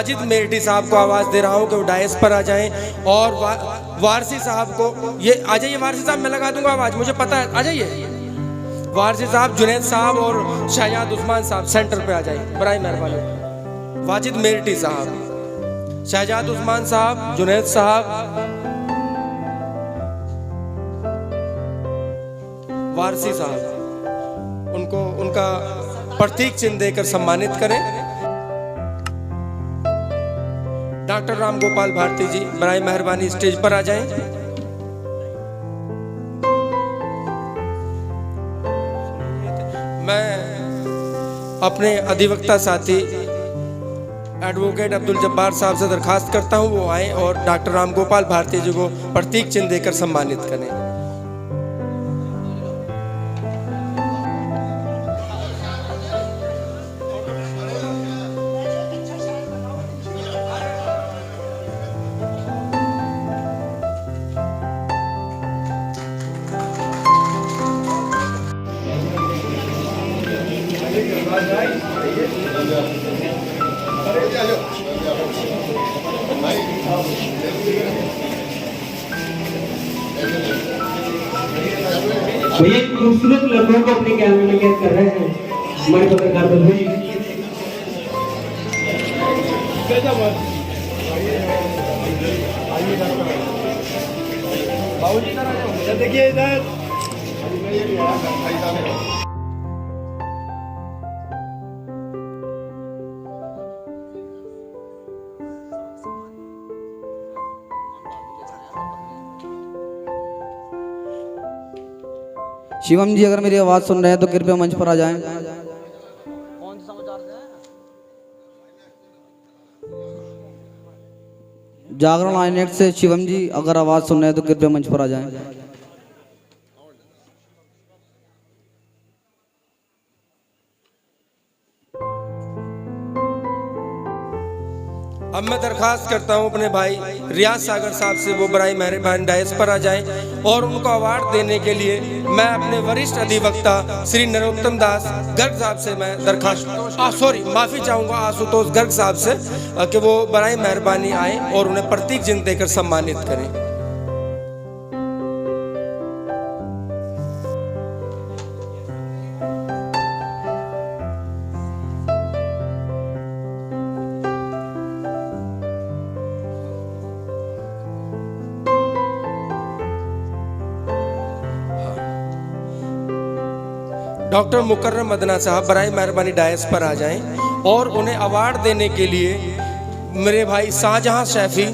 वाजिद मेरठी साहब को आवाज़ दे रहा हूँ कि वो डायस पर आ जाएं। और वारसी साहब को, ये आ जाइए वारसी साहब, मैं लगा दूंगा आवाज़, मुझे पता है, आ जाइए वारसी साहब, जुनैद साहब और शहजाद उस्मान साहब सेंटर पे आ जाइए बराए मेहरबानी। वाजिद मेरठी साहब, शहजाद उस्मान साहब, जुनैद साहब, वारसी साहब, उनको उनका प्रतीक चिन्ह देकर सम्मानित करें। डॉक्टर राम गोपाल भारती जी बराए मेहरबानी स्टेज पर आ जाएं। मैं अपने अधिवक्ता साथी एडवोकेट अब्दुल जब्बार साहब से दरखास्त करता हूं वो आए और डॉक्टर राम गोपाल भारती जी को प्रतीक चिन्ह देकर सम्मानित करें। ये खूबसूरत लड़कों को अपने कैमरे में कैद कर रहे हैं हमारे पत्रकार बंधु जी। देखिए इधर शिवम जी, अगर मेरी आवाज़ सुन रहे हैं तो कृपया मंच पर आ जाएं। जागरण लाइनेट से शिवम जी, अगर आवाज़ सुन रहे हैं तो कृपया मंच पर आ जाएं। अब मैं दरखास्त करता हूं अपने भाई रियाज सागर साहब से वो बराए मेहरबानी डायस पर आ जाएं और उनको अवार्ड देने के लिए मैं अपने वरिष्ठ अधिवक्ता श्री नरोत्तम दास गर्ग साहब से मैं दरखास्त माफ़ी चाहूँगा आशुतोष गर्ग साहब से कि वो बराए मेहरबानी आए और उन्हें प्रतीक चिन्ह देकर सम्मानित करें। डॉक्टर मुकर्रम मदना साहब बराए मेहरबानी डायस पर आ जाएं और उन्हें अवार्ड देने के लिए मेरे भाई शाहजहां शैफी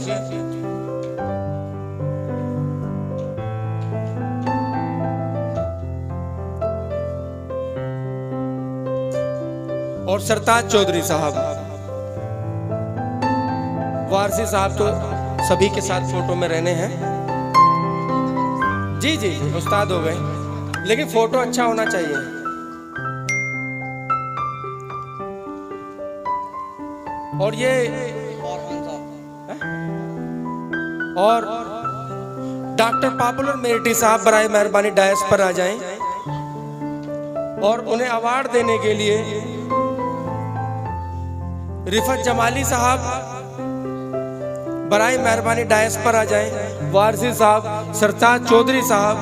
और सरताज चौधरी साहब, वारसी साहब तो सभी के साथ फोटो में रहने हैं। जी जी जी उस्ताद हो गए, लेकिन फोटो अच्छा होना चाहिए। और ये और डॉक्टर पॉपुलर मेरठी साहब बराए मेहरबानी डायस पर आ जाएं और उन्हें अवार्ड देने के लिए रिफत जमाली साहब बराए मेहरबानी डायस पर आ जाएं। वारसी साहब, सरताज चौधरी साहब,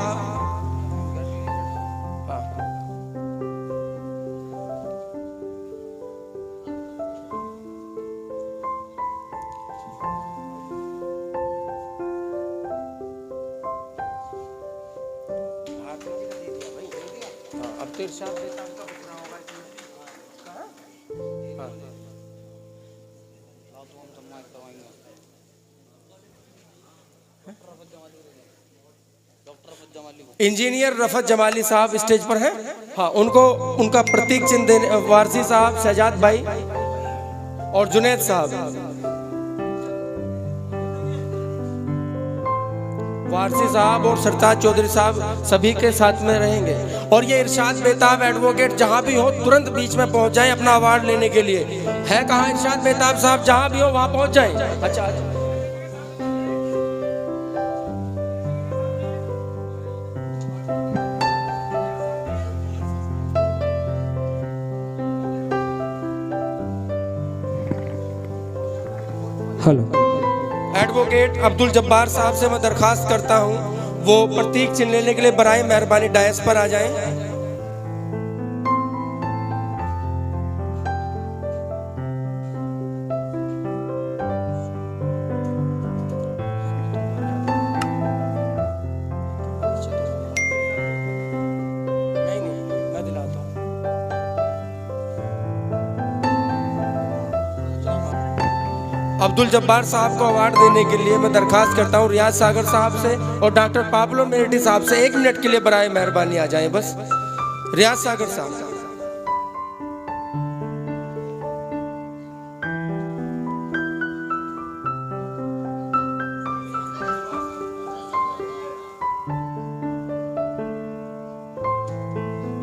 अब तो इरशाद देता हूं तो कितना होगा इसमें? कहां? इंजीनियर रफत जमाली साहब स्टेज पर हैं। हाँ, उनको उनका प्रतीक चिन्ह देने वारसी साहब, शहजाद भाई और जुनैद साहब, वारसी साहब और सरताज चौधरी साहब सभी के साथ में रहेंगे। और ये इरशाद बेताब एडवोकेट जहां भी हो तुरंत बीच में पहुंच जाएं अपना अवार्ड लेने के लिए। है कहाँ इरशाद बेताब साहब? जहां भी हो वहां पहुंच जाएं। अच्छा हेलो। एडवोकेट अब्दुल जब्बार साहब से मैं दरखास्त करता हूं वो प्रतीक चिन्ह लेने के लिए बराए मेहरबानी डायस पर आ जाएं। मैं दिलाता हूं। अब्दुल जब्बार साहब को अवार्ड देने के लिए मैं दरखास्त करता हूं रियाज सागर साहब से और डॉक्टर पाब्लो मेरेटी साहब से 1 मिनट के लिए बराए मेहरबानी आ जाएं बस। रियाज सागर साहब।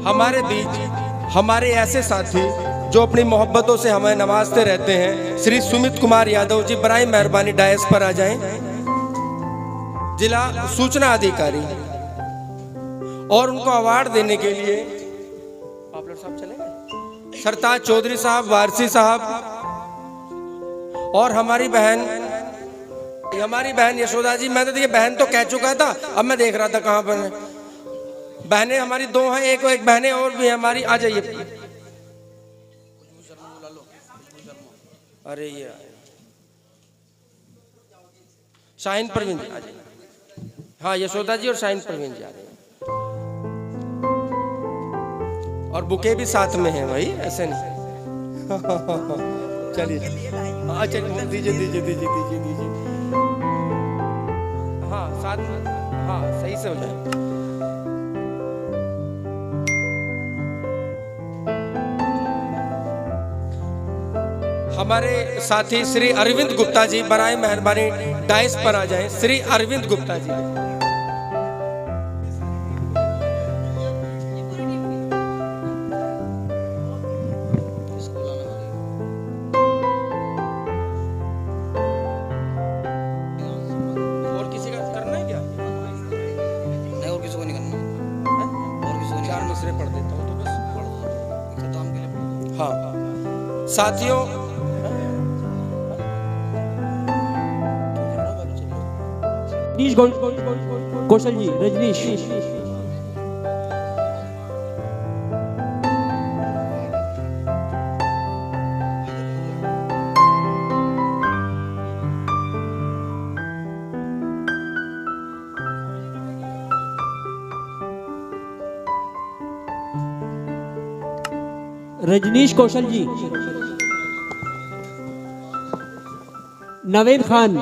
हमारे बीच हमारे ऐसे साथी जो अपनी मोहब्बतों से हमें नवाजते रहते हैं, श्री सुमित कुमार यादव जी बराए मेहरबानी डायस पर आ जाएं। जिला सूचना अधिकारी। और उनको अवार्ड देने के लिए पापलर साहब चलेंगे, सरताज चौधरी साहब, वारसी साहब और हमारी बहन यशोदा जी। मैं तो देखिए बहन तो कह चुका था, अब मैं देख रहा था कहाँ पर है। बहनें हमारी 2 हैं, एक बहनें और भी हमारी। आ जाइए। अरे ये शाहीन परवीन जी आ जाइए। हाँ, यशोदा जी और शाहीन परवीन जी आ रहे हैं। और बुके भी साथ में है भाई, ऐसे नहीं। चलिए हाँ चलिए, दीजिए। हाँ साथ में, हाँ सही से हो जाए। हमारे साथी श्री अरविंद गुप्ता जी बराए मेहरबानी डाइस पर आ जाएं। श्री अरविंद गुप्ता जी। और किसी का करना है क्या? नहीं, और किसी को नहीं करना। और किसी को नहीं। 4 मिसरे पढ़ देता हूँ तो बस। काम के लिए। हाँ साथियों, रजनीश कौशल जी, रजनीश। रजनीश कौशल जी। नवेद खान।